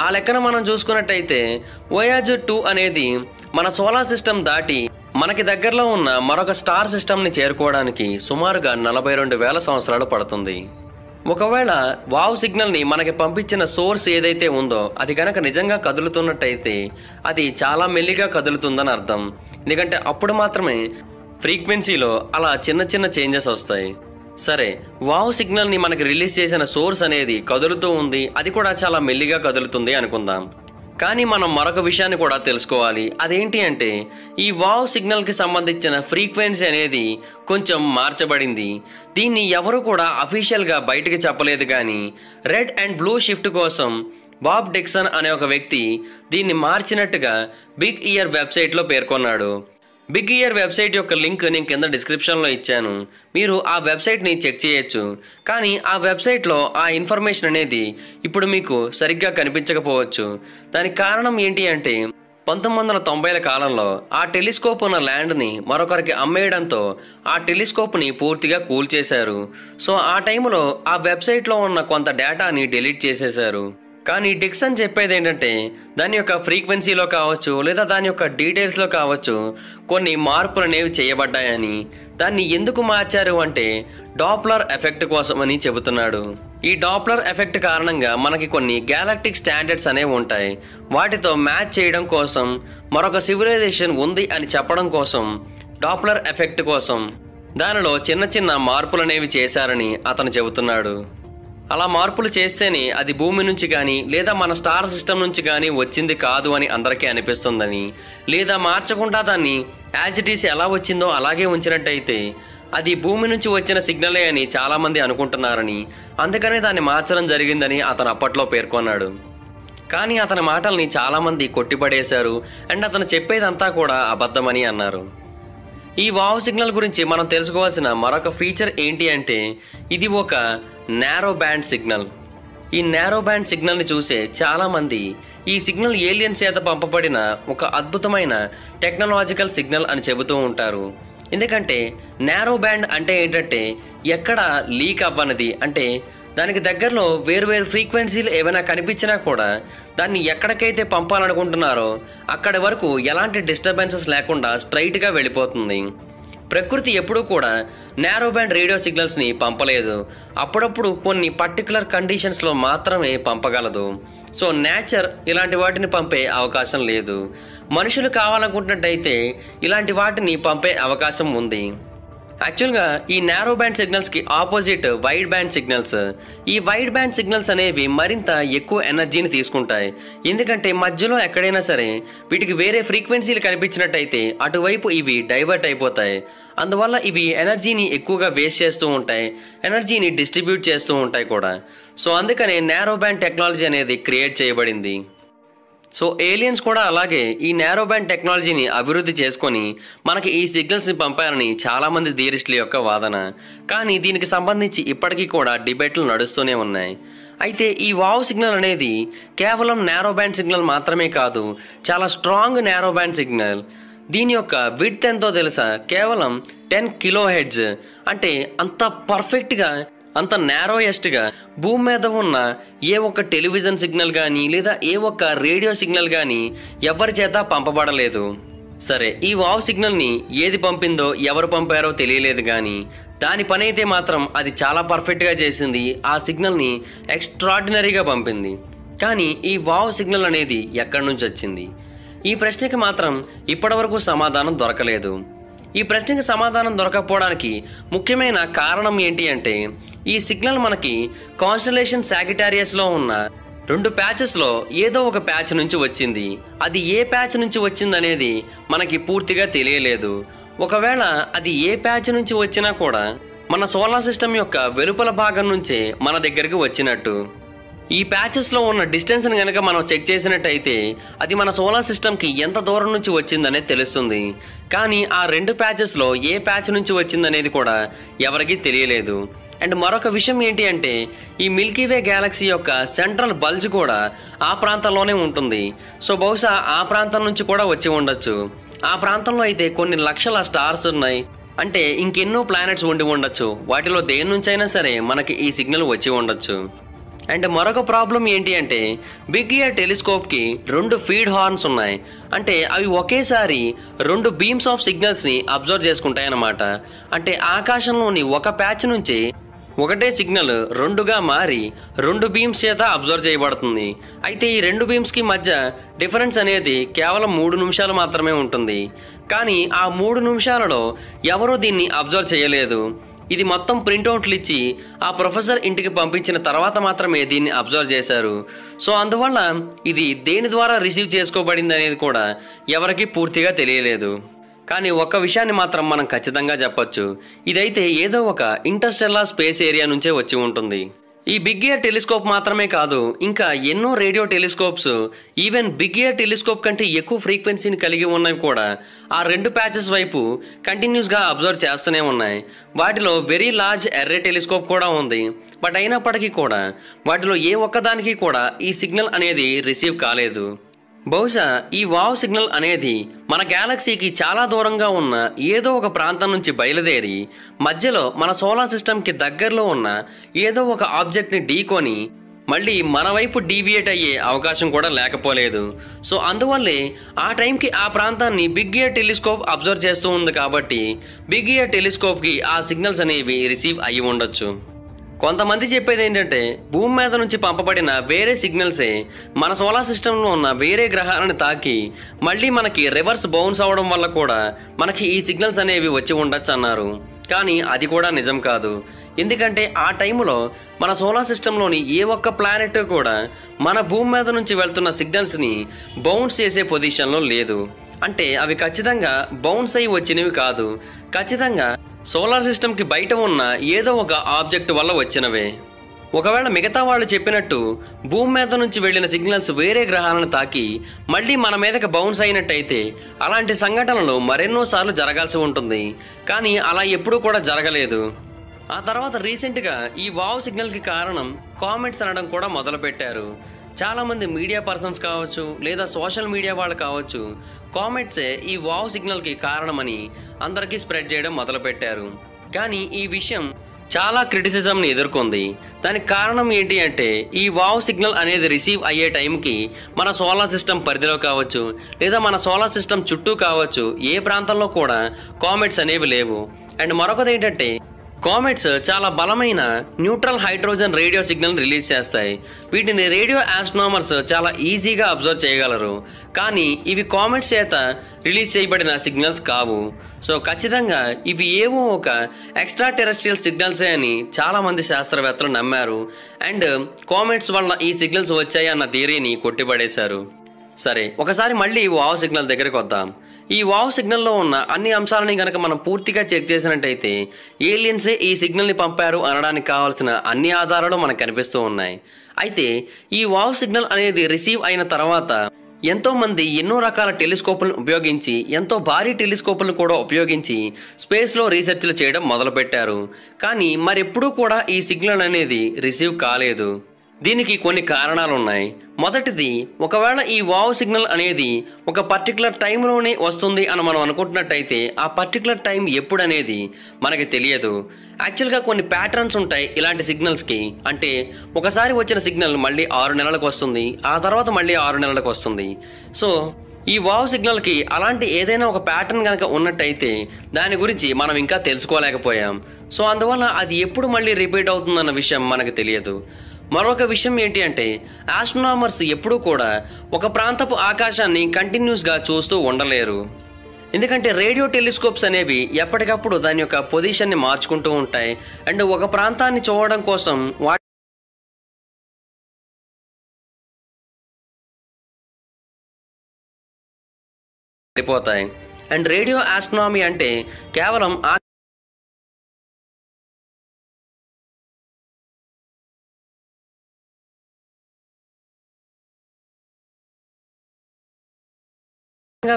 ఆ లెక్కన మనం చూసుకున్నట్టయితే వోయాజర్ 2 అనేది మన సోలార్ సిస్టమ్ దాటి మనకి దగ్గరలో ఉన్న మరొక స్టార్ సిస్టమ్ని చేరుకోవడానికి సుమారుగా 42,000 సంవత్సరాలు పడుతుంది. ఒకవేళ వావ్ సిగ్నల్ని మనకి పంపించిన సోర్స్ ఏదైతే ఉందో అది కనుక నిజంగా కదులుతున్నట్టయితే అది చాలా మెల్లిగా కదులుతుందని అర్థం. ఎందుకంటే అప్పుడు మాత్రమే ఫ్రీక్వెన్సీలో అలా చిన్న చిన్న చేంజెస్ వస్తాయి. సరే, వావ్ సిగ్నల్ని మనకి రిలీజ్ చేసిన సోర్స్ అనేది కదులుతూ ఉంది, అది కూడా చాలా మెల్లిగా కదులుతుంది అనుకుందాం. కానీ మనం మరొక విషయాన్ని కూడా తెలుసుకోవాలి. అదేంటి అంటే ఈ వావ్ సిగ్నల్కి సంబంధించిన ఫ్రీక్వెన్సీ అనేది కొంచెం మార్చబడింది. దీన్ని ఎవరు కూడా అఫీషియల్గా బయటికి చెప్పలేదు, కానీ రెడ్ అండ్ బ్లూ షిఫ్ట్ కోసం బాబ్ డిక్సన్ అనే ఒక వ్యక్తి దీన్ని మార్చినట్టుగా బిగ్ ఇయర్ వెబ్సైట్లో పేర్కొన్నాడు. బిగ్ ఇయర్ వెబ్సైట్ యొక్క లింక్ నేను కింద డిస్క్రిప్షన్లో ఇచ్చాను, మీరు ఆ వెబ్సైట్ని చెక్ చేయొచ్చు. కానీ ఆ వెబ్సైట్లో ఆ ఇన్ఫర్మేషన్ అనేది ఇప్పుడు మీకు సరిగ్గా కనిపించకపోవచ్చు. దానికి కారణం ఏంటి అంటే 1990ల కాలంలో ఆ టెలిస్కోప్ ఉన్న ల్యాండ్ని మరొకరికి అమ్మేయడంతో ఆ టెలిస్కోప్ని పూర్తిగా కూల్చేశారు. సో ఆ టైంలో ఆ వెబ్సైట్లో ఉన్న కొంత డేటాని డిలీట్ చేసేశారు. కానీ డిక్సన్ చెప్పేది ఏంటంటే దాని యొక్క ఫ్రీక్వెన్సీలో కావచ్చు లేదా దాని యొక్క డీటెయిల్స్లో కావచ్చు కొన్ని మార్పులు అనేవి చేయబడ్డాయని, దాన్ని ఎందుకు మార్చారు అంటే డాప్లర్ ఎఫెక్ట్ కోసం అని చెబుతున్నాడు. ఈ డాప్లర్ ఎఫెక్ట్ కారణంగా మనకి కొన్ని గ్యాలక్టిక్ స్టాండర్డ్స్ అనేవి ఉంటాయి. వాటితో మ్యాచ్ చేయడం కోసం మరొక సివిలైజేషన్ ఉంది అని చెప్పడం కోసం డాప్లర్ ఎఫెక్ట్ కోసం దానిలో చిన్న చిన్న మార్పులు అనేవి చేశారని అతను చెబుతున్నాడు. అలా మార్పులు చేస్తేనే అది భూమి నుంచి కానీ లేదా మన స్టార్ సిస్టమ్ నుంచి కానీ వచ్చింది కాదు అని అందరికీ అనిపిస్తుందని, లేదా మార్చకుండా దాన్ని యాజ్ ఇట్ ఈస్ ఎలా వచ్చిందో అలాగే ఉంచినట్టయితే అది భూమి నుంచి వచ్చిన సిగ్నలే అని చాలామంది అనుకుంటున్నారని, అందుకనే దాన్ని మార్చడం జరిగిందని అతను అప్పట్లో పేర్కొన్నాడు. కానీ అతని మాటల్ని చాలామంది కొట్టిపడేశారు అండ్ అతను చెప్పేదంతా కూడా అబద్ధమని అన్నారు. ఈ వావ్ సిగ్నల్ గురించి మనం తెలుసుకోవాల్సిన మరొక ఫీచర్ ఏంటి అంటే ఇది ఒక నారో బ్యాండ్ సిగ్నల్. ఈ నారో బ్యాండ్ సిగ్నల్ని చూసే చాలామంది ఈ సిగ్నల్ ఏలియన్ చేత పంపబడిన ఒక అద్భుతమైన టెక్నాలజికల్ సిగ్నల్ అని చెబుతూ ఉంటారు. ఎందుకంటే నారో బ్యాండ్ అంటే ఏంటంటే ఎక్కడ లీక్ అవ్వనిది, అంటే దానికి దగ్గరలో వేరు ఫ్రీక్వెన్సీలు ఏమైనా కనిపించినా కూడా దాన్ని ఎక్కడికైతే పంపాలనుకుంటున్నారో అక్కడి వరకు ఎలాంటి డిస్టర్బెన్సెస్ లేకుండా స్ట్రైట్గా వెళ్ళిపోతుంది. ప్రకృతి ఎప్పుడూ కూడా నారో బ్యాండ్ రేడియో సిగ్నల్స్ని పంపలేదు, అప్పుడప్పుడు కొన్ని పర్టికులర్ కండిషన్స్లో మాత్రమే పంపగలదు. సో నేచర్ ఇలాంటి వాటిని పంపే అవకాశం లేదు. మనుషులు కావాలనుకుంటున్నట్టయితే ఇలాంటి వాటిని పంపే అవకాశం ఉంది. యాక్చువల్గా ఈ నారో బ్యాండ్ సిగ్నల్స్కి ఆపోజిట్ వైడ్ బ్యాండ్ సిగ్నల్స్. ఈ వైడ్ బ్యాండ్ సిగ్నల్స్ అనేవి మరింత ఎక్కువ ఎనర్జీని తీసుకుంటాయి, ఎందుకంటే మధ్యలో ఎక్కడైనా సరే వీటికి వేరే ఫ్రీక్వెన్సీలు కనిపించినట్టయితే అటువైపు ఇవి డైవర్ట్ అయిపోతాయి. అందువల్ల ఇవి ఎనర్జీని ఎక్కువగా వేస్ట్ చేస్తూ ఉంటాయి, ఎనర్జీని డిస్ట్రిబ్యూట్ చేస్తూ ఉంటాయి కూడా. సో అందుకనే నారో బ్యాండ్ టెక్నాలజీ అనేది క్రియేట్ చేయబడింది. సో ఏలియన్స్ కూడా అలాగే ఈ నారో బ్యాండ్ టెక్నాలజీని అభివృద్ధి చేసుకొని మనకి ఈ సిగ్నల్స్ని పంపారని చాలామంది థియరిస్టుల యొక్క వాదన. కానీ దీనికి సంబంధించి ఇప్పటికీ కూడా డిబేట్లు నడుస్తూనే ఉన్నాయి. అయితే ఈ వావ్ సిగ్నల్ అనేది కేవలం నారో బ్యాండ్ సిగ్నల్ మాత్రమే కాదు, చాలా స్ట్రాంగ్ నారో బ్యాండ్ సిగ్నల్. దీని యొక్క విడ్త్ ఎంతో తెలుసా? కేవలం 10 kHz. అంటే అంత పర్ఫెక్ట్గా, అంత నారోయెస్ట్గా భూమి మీద ఉన్న ఏ ఒక్క టెలివిజన్ సిగ్నల్ కానీ లేదా ఏ ఒక్క రేడియో సిగ్నల్ కానీ ఎవరి చేత పంపబడలేదు. సరే, ఈ వావ్ సిగ్నల్ని ఏది పంపిందో ఎవరు పంపారో తెలియలేదు, కానీ దాని పని అయితే మాత్రం అది చాలా పర్ఫెక్ట్గా చేసింది. ఆ సిగ్నల్ని ఎక్స్ట్రాడినరీగా పంపింది. కానీ ఈ వావ్ సిగ్నల్ అనేది ఎక్కడి నుంచి వచ్చింది? ఈ ప్రశ్నకి మాత్రం ఇప్పటివరకు సమాధానం దొరకలేదు. ఈ ప్రశ్నకి సమాధానం దొరకపోవడానికి ముఖ్యమైన కారణం ఏంటి అంటే ఈ సిగ్నల్ మనకి కాన్స్టలేషన్ సాగిటారియస్లో ఉన్న 2 ప్యాచెస్లో ఏదో ఒక ప్యాచ్ నుంచి వచ్చింది. అది ఏ ప్యాచ్ నుంచి వచ్చిందనేది మనకి పూర్తిగా తెలియలేదు. ఒకవేళ అది ఏ ప్యాచ్ నుంచి వచ్చినా కూడా మన సోలార్ సిస్టమ్ యొక్క వెలుపల భాగం నుంచే మన దగ్గరికి వచ్చినట్టు. ఈ ప్యాచెస్లో ఉన్న డిస్టెన్స్ని కనుక మనం చెక్ చేసినట్టయితే అది మన సోలార్ సిస్టమ్కి ఎంత దూరం నుంచి వచ్చిందనేది తెలుస్తుంది. కానీ ఆ 2 ప్యాచెస్లో ఏ ప్యాచ్ నుంచి వచ్చిందనేది కూడా ఎవరికీ తెలియలేదు. అండ్ మరొక విషయం ఏంటి అంటే ఈ మిల్కీవే గ్యాలక్సీ యొక్క సెంట్రల్ బల్జ్ కూడా ఆ ప్రాంతంలోనే ఉంటుంది. సో బహుశా ఆ ప్రాంతం నుంచి కూడా వచ్చి ఉండొచ్చు. ఆ ప్రాంతంలో అయితే కొన్ని లక్షల స్టార్స్ ఉన్నాయి, అంటే ఇంకెన్నో ప్లానెట్స్ ఉండి ఉండొచ్చు. వాటిలో దేని నుంచైనా సరే మనకి ఈ సిగ్నల్ వచ్చి ఉండొచ్చు. అండ్ మరొక ప్రాబ్లం ఏంటి అంటే బిగ్ ఇయర్ టెలిస్కోప్కి 2 ఫీడ్ హార్న్స్ ఉన్నాయి, అంటే అవి ఒకేసారి 2 బీమ్స్ ఆఫ్ సిగ్నల్స్ని అబ్జర్వ్ చేసుకుంటాయన్నమాట. అంటే ఆకాశంలోని ఒక ప్యాచ్ నుంచి ఒకటే సిగ్నల్ 2గా మారి 2 బీమ్స్ చేత అబ్జర్వ్ చేయబడుతుంది. అయితే ఈ 2 బీమ్స్కి మధ్య డిఫరెన్స్ అనేది కేవలం 3 నిమిషాలు మాత్రమే ఉంటుంది. కానీ ఆ 3 నిమిషాలలో ఎవరూ దీన్ని అబ్జర్వ్ చేయలేదు. ఇది మొత్తం ప్రింట్అవుట్లు ఇచ్చి ఆ ప్రొఫెసర్ ఇంటికి పంపించిన తర్వాత మాత్రమే దీన్ని అబ్జర్వ్ చేశారు. సో అందువల్ల ఇది దేని ద్వారా రిసీవ్ చేసుకోబడింది అనేది కూడా ఎవరికీ పూర్తిగా తెలియలేదు. కానీ ఒక్క విషయాన్ని మాత్రం మనం ఖచ్చితంగా చెప్పొచ్చు, ఇదైతే ఏదో ఒక ఇంటర్స్టెల్లార్ స్పేస్ ఏరియా నుంచే వచ్చి ఉంటుంది. ఈ బిగ్ ఇయర్ టెలిస్కోప్ మాత్రమే కాదు, ఇంకా ఎన్నో radio telescopes even big ear telescope కంటే ఎక్కువ ఫ్రీక్వెన్సీని కలిగి ఉన్నవి కూడా ఆ 2 ప్యాచెస్ వైపు కంటిన్యూస్గా అబ్జర్వ్ చేస్తూనే ఉన్నాయి. వాటిలో వెరీ లార్జ్ ఎర్రే టెలిస్కోప్ కూడా ఉంది. బట్ అయినప్పటికీ కూడా వాటిలో ఏ ఒక్కదానికి కూడా ఈ సిగ్నల్ అనేది రిసీవ్ కాలేదు. బహుశా ఈ వావ్ సిగ్నల్ అనేది మన గ్యాలక్సీకి చాలా దూరంగా ఉన్న ఏదో ఒక ప్రాంతం నుంచి బయలుదేరి మధ్యలో మన సోలార్ సిస్టమ్కి దగ్గరలో ఉన్న ఏదో ఒక ఆబ్జెక్ట్ని ఢీకొని మళ్ళీ మన వైపు డీవియేట్ అయ్యే అవకాశం కూడా లేకపోలేదు. సో అందువల్లే ఆ టైంకి ఆ ప్రాంతాన్ని బిగ్ ఇయర్ టెలిస్కోప్ అబ్జర్వ్ చేస్తూ ఉంది కాబట్టి బిగ్ ఇయర్ టెలిస్కోప్కి ఆ సిగ్నల్స్ అనేవి రిసీవ్ అయ్యి ఉండొచ్చు. కొంతమంది చెప్పేది ఏంటంటే భూమి మీద నుంచి పంపబడిన వేరే సిగ్నల్సే మన సోలార్ సిస్టంలో ఉన్న వేరే గ్రహాలను తాకి మళ్ళీ మనకి రివర్స్ బౌన్స్ అవ్వడం వల్ల కూడా మనకి ఈ సిగ్నల్స్ అనేవి వచ్చి ఉండొచ్చు అన్నారు. కానీ అది కూడా నిజం కాదు. ఎందుకంటే ఆ టైంలో మన సోలార్ సిస్టంలోని ఏ ఒక్క ప్లానెట్ కూడా మన భూమి మీద నుంచి వెళ్తున్న సిగ్నల్స్ని బౌన్స్ చేసే పొజిషన్లో లేదు. అంటే అవి ఖచ్చితంగా బౌన్స్ అయ్యి వచ్చినవి కాదు, ఖచ్చితంగా సోలార్ సిస్టమ్కి బయట ఉన్న ఏదో ఒక ఆబ్జెక్ట్ వల్ల వచ్చినవే. ఒకవేళ మిగతా వాళ్ళు చెప్పినట్టు భూమి మీద నుంచి వెళ్ళిన సిగ్నల్స్ వేరే గ్రహాలను తాకి మళ్ళీ మన మీదకి బౌన్స్ అయినట్టయితే అలాంటి సంఘటనలు మరెన్నోసార్లు జరగాల్సి ఉంటుంది. కానీ అలా ఎప్పుడూ కూడా జరగలేదు. ఆ తర్వాత రీసెంట్గా ఈ వావ్ సిగ్నల్కి కారణం కామెంట్స్ అనడం కూడా మొదలుపెట్టారు. చాలామంది మీడియా పర్సన్స్ కావచ్చు లేదా సోషల్ మీడియా వాళ్ళు కావచ్చు కామెంట్సే ఈ వావ్ సిగ్నల్కి కారణమని అందరికీ స్ప్రెడ్ చేయడం మొదలుపెట్టారు. కానీ ఈ విషయం చాలా క్రిటిసిజంని ఎదుర్కొంది. దానికి కారణం ఏంటి అంటే ఈ వావ్ సిగ్నల్ అనేది రిసీవ్ అయ్యే టైంకి మన సోలార్ సిస్టమ్ పరిధిలో కావచ్చు లేదా మన సోలార్ సిస్టమ్ చుట్టూ కావచ్చు ఏ ప్రాంతంలో కూడా కామెంట్స్ అనేవి లేవు. అండ్ మరొకటి ఏంటంటే కామెట్స్ చాలా బలమైన neutral hydrogen radio signal release చేస్తాయి. వీటిని రేడియో ఆస్ట్రోనమర్స్ చాలా ఈజీగా అబ్జర్వ్ చేయగలరు. కానీ ఇవి కామెట్స్ చేత రిలీజ్ చేయబడిన సిగ్నల్స్ కావు. సో ఖచ్చితంగా ఇవి ఏవో ఒక ఎక్స్ట్రా టెరెస్ట్రియల్ సిగ్నల్సే అని చాలామంది శాస్త్రవేత్తలు నమ్మారు. అండ్ కామెట్స్ వల్ల ఈ సిగ్నల్స్ వచ్చాయి అన్న థియరీని కొట్టిపడేశారు. సరే, ఒకసారి మళ్ళీ వావ్ సిగ్నల్ దగ్గరికి వద్దాం. ఈ వావ్ సిగ్నల్లో ఉన్న అన్ని అంశాలని కనుక మనం పూర్తిగా చెక్ చేసినట్టయితే ఏలియన్సే ఈ సిగ్నల్ని పంపారు అనడానికి కావాల్సిన అన్ని ఆధారాలు మనకు కనిపిస్తూ ఉన్నాయి. అయితే ఈ వావ్ సిగ్నల్ అనేది రిసీవ్ అయిన తర్వాత ఎంతోమంది ఎన్నో రకాల టెలిస్కోపులను ఉపయోగించి ఎంతో భారీ టెలిస్కోపులను కూడా ఉపయోగించి స్పేస్లో రీసెర్చ్లు చేయడం మొదలుపెట్టారు. కానీ మరెప్పుడూ కూడా ఈ సిగ్నల్ అనేది రిసీవ్ కాలేదు. దీనికి కొన్ని కారణాలు ఉన్నాయి. మొదటిది, ఒకవేళ ఈ వావ్ సిగ్నల్ అనేది ఒక పర్టికులర్ టైంలోనే వస్తుంది అని మనం అనుకుంటున్నట్టయితే ఆ పర్టికులర్ టైం ఎప్పుడు అనేది మనకి తెలియదు. యాక్చువల్గా కొన్ని ప్యాటర్న్స్ ఉంటాయి ఇలాంటి సిగ్నల్స్కి. అంటే ఒకసారి వచ్చిన సిగ్నల్ మళ్ళీ 6 నెలలకు వస్తుంది, ఆ తర్వాత మళ్ళీ 6 నెలలకు వస్తుంది. సో ఈ వావ్ సిగ్నల్కి అలాంటి ఏదైనా ఒక ప్యాటర్న్ కనుక ఉన్నట్టయితే దాని గురించి మనం ఇంకా తెలుసుకోలేకపోయాం. సో అందువల్ల అది ఎప్పుడు మళ్ళీ రిపీట్ అవుతుందన్న విషయం మనకు తెలియదు. మరొక విషయం ఏంటి అంటే ఆస్ట్రోనామర్స్ ఎప్పుడూ కూడా ఒక ప్రాంతపు ఆకాశాన్ని కంటిన్యూస్గా చూస్తూ ఉండలేరు. ఎందుకంటే రేడియో టెలిస్కోప్స్ అనేవి ఎప్పటికప్పుడు దాని యొక్క పొజిషన్ని మార్చుకుంటూ ఉంటాయి. అండ్ ఒక ప్రాంతాన్ని చూడడం కోసం వాటిపోతాయి. అండ్ రేడియో ఆస్ట్రోనామీ అంటే కేవలం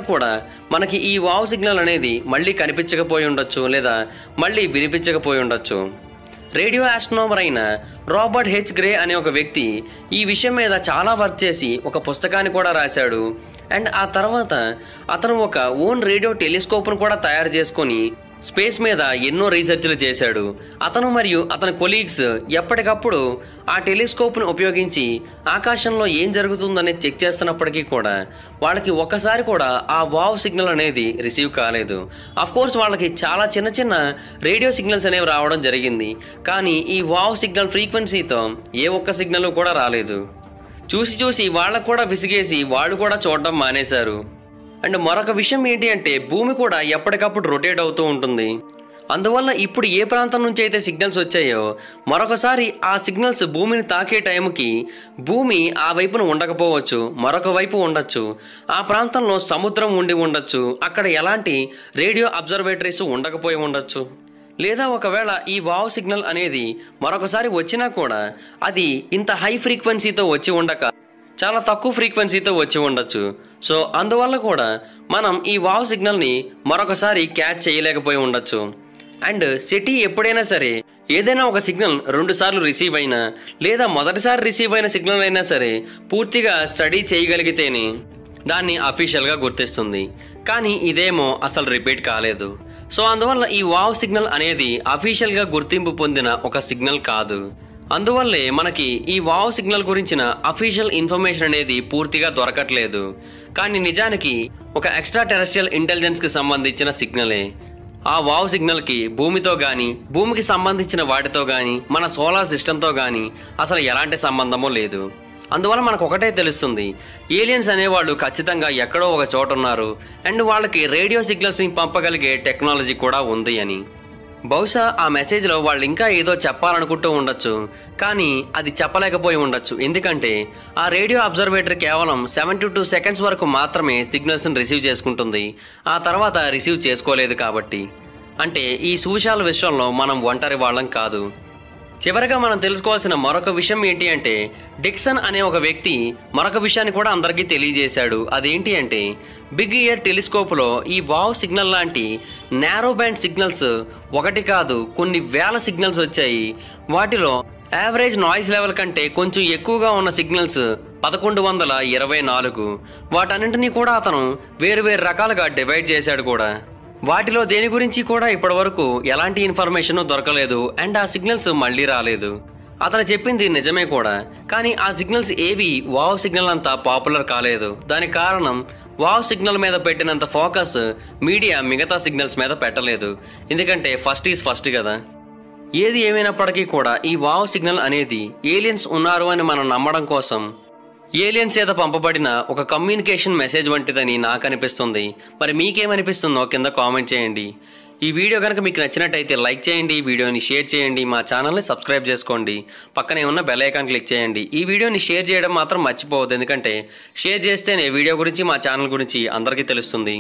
కూడా మనకి ఈ వావ్ సిగ్నల్ అనేది మళ్ళీ కనిపించకపోయి ఉండొచ్చు లేదా మళ్ళీ వినిపించకపోయి ఉండొచ్చు. రేడియో ఆస్ట్రోనమర్ అయిన రాబర్ట్ హెచ్ గ్రే అనే ఒక వ్యక్తి ఈ విషయం మీద చాలా వర్క్ చేసి ఒక పుస్తకాన్ని కూడా రాశాడు. అండ్ ఆ తర్వాత అతను ఒక ఓన్ రేడియో టెలిస్కోప్ను కూడా తయారు చేసుకొని స్పేస్ మీద ఎన్నో రీసెర్చ్లు చేశాడు. అతను మరియు అతని కొలీగ్స్ ఎప్పటికప్పుడు ఆ టెలిస్కోప్ను ఉపయోగించి ఆకాశంలో ఏం జరుగుతుందనేది చెక్ చేస్తున్నప్పటికీ కూడా వాళ్ళకి ఒక్కసారి కూడా ఆ వావ్ సిగ్నల్ అనేది రిసీవ్ కాలేదు. కోర్స్ వాళ్ళకి చాలా చిన్న చిన్న రేడియో సిగ్నల్స్ అనేవి రావడం జరిగింది. కానీ ఈ వావ్ సిగ్నల్ ఫ్రీక్వెన్సీతో ఏ ఒక్క సిగ్నల్ కూడా రాలేదు. చూసి వాళ్ళకు కూడా విసిగేసి వాళ్ళు కూడా చూడడం మానేశారు. అండ్ మరొక విషయం ఏంటి అంటే భూమి కూడా ఎప్పటికప్పుడు రొటేట్ అవుతూ ఉంటుంది. అందువల్ల ఇప్పుడు ఏ ప్రాంతం నుంచి అయితే సిగ్నల్స్ వచ్చాయో మరొకసారి ఆ సిగ్నల్స్ భూమిని తాకే టైంకి భూమి ఆ వైపున ఉండకపోవచ్చు, మరొక వైపు ఉండొచ్చు. ఆ ప్రాంతంలో సముద్రం ఉండి ఉండొచ్చు, అక్కడ ఎలాంటి రేడియో అబ్జర్వేటరీస్ ఉండకపోయి ఉండొచ్చు. లేదా ఒకవేళ ఈ వావ్ సిగ్నల్ అనేది మరొకసారి వచ్చినా కూడా అది ఇంత హై ఫ్రీక్వెన్సీతో వచ్చి ఉండక చాలా తక్కువ ఫ్రీక్వెన్సీతో వచ్చి ఉండొచ్చు. సో అందువల్ల కూడా మనం ఈ వావ్ సిగ్నల్ని మరొకసారి క్యాచ్ చేయలేకపోయి ఉండొచ్చు. అండ్ సిటీ ఎప్పుడైనా సరే ఏదైనా ఒక సిగ్నల్ 2 సార్లు రిసీవ్ అయినా లేదా మొదటిసారి రిసీవ్ అయిన సిగ్నల్ అయినా సరే పూర్తిగా స్టడీ చేయగలిగితేనే దాన్ని అఫీషియల్గా గుర్తిస్తుంది. కానీ ఇదేమో అసలు రిపీట్ కాలేదు. సో అందువల్ల ఈ వావ్ సిగ్నల్ అనేది అఫీషియల్గా గుర్తింపు పొందిన ఒక సిగ్నల్ కాదు. అందువల్లే మనకి ఈ వావ్ సిగ్నల్ గురించిన అఫీషియల్ ఇన్ఫర్మేషన్ అనేది పూర్తిగా దొరకట్లేదు. కానీ నిజానికి ఒక ఎక్స్ట్రా టెరెస్ట్రియల్ ఇంటెలిజెన్స్కి సంబంధించిన సిగ్నలే. ఆ వావ్ సిగ్నల్కి భూమితో కానీ భూమికి సంబంధించిన వాటితో కానీ మన సోలార్ సిస్టంతో కానీ అసలు ఎలాంటి సంబంధమూ లేదు. అందువల్ల మనకు ఒకటే తెలుస్తుంది, ఏలియన్స్ అనేవాళ్ళు ఖచ్చితంగా ఎక్కడో ఒక చోట ఉన్నారు అండ్ వాళ్ళకి రేడియో సిగ్నల్స్ని పంపగలిగే టెక్నాలజీ కూడా ఉంది అని. బహుశా ఆ మెసేజ్లో వాళ్ళు ఇంకా ఏదో చెప్పాలనుకుంటూ ఉండొచ్చు, కానీ అది చెప్పలేకపోయి ఉండొచ్చు. ఎందుకంటే ఆ రేడియో అబ్జర్వేటర్ కేవలం 72 సెకండ్స్ వరకు మాత్రమే సిగ్నల్స్ని రిసీవ్ చేసుకుంటుంది, ఆ తర్వాత రిసీవ్ చేసుకోలేదు కాబట్టి. అంటే ఈ సువిశాల విషయంలో మనం ఒంటరి వాళ్ళం కాదు. చివరగా మనం తెలుసుకోవాల్సిన మరొక విషయం ఏంటి అంటే, డిక్సన్ అనే ఒక వ్యక్తి మరొక విషయాన్ని కూడా అందరికీ తెలియజేశాడు. అదేంటి అంటే, బిగ్ ఇయర్ టెలిస్కోప్లో ఈ వావ్ సిగ్నల్ లాంటి నారో బ్యాండ్ సిగ్నల్స్ ఒకటి కాదు కొన్ని వేల సిగ్నల్స్ వచ్చాయి. వాటిలో యావరేజ్ నాయిస్ లెవెల్ కంటే కొంచెం ఎక్కువగా ఉన్న సిగ్నల్స్ 1124. వాటన్నింటినీ కూడా అతను వేరు రకాలుగా డివైడ్ చేశాడు కూడా. వాటిలో దేని గురించి కూడా ఇప్పటివరకు ఎలాంటి ఇన్ఫర్మేషన్ దొరకలేదు అండ్ ఆ సిగ్నల్స్ మళ్ళీ రాలేదు. అతను చెప్పింది నిజమే కూడా, కానీ ఆ సిగ్నల్స్ ఏవి వావ్ సిగ్నల్ అంతా పాపులర్ కాలేదు. దానికి కారణం వావ్ సిగ్నల్ మీద పెట్టినంత ఫోకస్ మీడియా మిగతా సిగ్నల్స్ మీద పెట్టలేదు. ఎందుకంటే ఫస్ట్ ఈజ్ ఫస్ట్ కదా. ఏది ఏమైనప్పటికీ కూడా ఈ వావ్ సిగ్నల్ అనేది ఏలియన్స్ ఉన్నారు అని మనం నమ్మడం కోసం ఏలియన్స్ చేత పంపబడిన ఒక కమ్యూనికేషన్ మెసేజ్ వంటిదని నాకు అనిపిస్తుంది. మరి మీకేమనిపిస్తుందో కింద కామెంట్ చేయండి. ఈ వీడియో కనుక మీకు నచ్చినట్టయితే లైక్ చేయండి, వీడియోని షేర్ చేయండి, మా ఛానల్ని సబ్స్క్రైబ్ చేసుకోండి, పక్కనే ఉన్న బెల్ ఐకాన్ క్లిక్ చేయండి. ఈ వీడియోని షేర్ చేయడం మాత్రం మర్చిపోవద్దు, ఎందుకంటే షేర్ చేస్తేనే వీడియో గురించి మా ఛానల్ గురించి అందరికీ తెలుస్తుంది.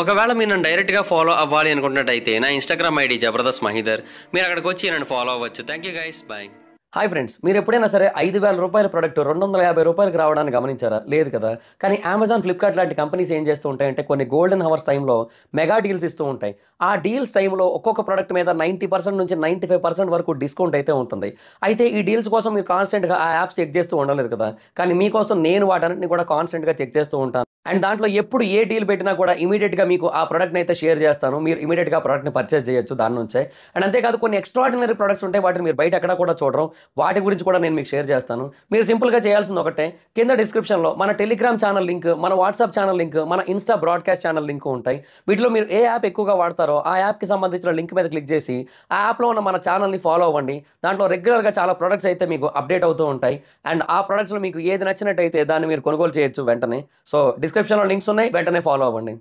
ఒకవేళ మీరు నన్ను డైరెక్ట్గా ఫాలో అవ్వాలి అనుకున్నట్టయితే నా ఇన్స్టాగ్రామ్ ఐడి జబర్దస్త్ మహీధర్, మీరు అక్కడికి వచ్చి నన్ను ఫాలో అవ్వచ్చు. Thank you guys, bye. Hi friends, మీరు ఎప్పుడైనా సరే 5,000 రూపాయల ప్రోడక్ట్ 250 రూపాయలకి రావడానికి గమనించారా? లేదు కదా. కానీ అమెజాన్, ఫ్లిప్కార్ట్ లాంటి కంపెనీస్ ఏం చేస్తూ ఉంటాయంటే కొన్ని గోల్డెన్ హవర్స్ టైంలో మెగా డీల్స్ ఇస్తూ ఉంటాయి. ఆ డీల్స్ టైంలో ఒక్కొక్క ప్రోడక్ట్ మీద 90% నుంచి 95% వరకు డిస్కౌంట్ అయితే ఉంటుంది. అయితే ఈ డీల్స్ కోసం మీరు కాన్స్టెంట్గా ఆ యాప్స్ చెక్ చేస్తూ ఉండలేదు కదా. కానీ మీకోసం నేను వాటన్నిటిని కూడా కాన్స్టెంట్గా చెక్ చేస్తూ ఉంటాను. అండ్ దాంట్లో ఎప్పుడు ఏ డీల్ పెట్టినా కూడా ఇమీడియట్గా మీకు ఆ ప్రోడక్ట్ని అయితే షేర్ చేస్తాను. మీరు ఇమీడియట్గా ఆ ప్రోడక్ట్ని పర్చేస్ చేయొచ్చు దాని నుంచే. అండ్ అంతేకాదు కొన్ని ఎక్స్ట్రాడినరీ ప్రొడక్ట్స్ ఉంటాయి, వాటిని మీరు బయట ఎక్కడ కూడా చూడరు. వాటి గురించి కూడా నేను మీకు షేర్ చేస్తాను. మీరు సింపుల్గా చేయాల్సింది ఒకటే, కింద డిస్క్రిప్షన్లో మన టెలిగ్రామ్ ఛానల్ లింక్, మన వాట్సాప్ ఛానల్ లింక్, మన ఇన్స్టా బ్రాడ్కాస్ట్ ఛానల్ లింక్ ఉంటాయి. వీటిలో మీరు ఏ యాప్ ఎక్కువగా వాడతారో ఆ యాప్కి సంబంధించిన లింక్ మీద క్లిక్ చేసి ఆ యాప్లో ఉన్న మన ఛానల్ని ఫాలో అవ్వండి. దాంట్లో రెగ్యులర్గా చాలా ప్రొడక్ట్స్ అయితే మీకు అప్డేట్ అవుతూ ఉంటాయి. అండ్ ఆ ప్రొడక్ట్స్లో మీకు ఏది నచ్చినట్టయితే దాన్ని మీరు కొనుగోలు చేయొచ్చు వెంటనే. సో డిస్క్రిప్షన్లో లింక్స్ ఉన్నాయి, వెంటనే ఫాలో అవ్వండి.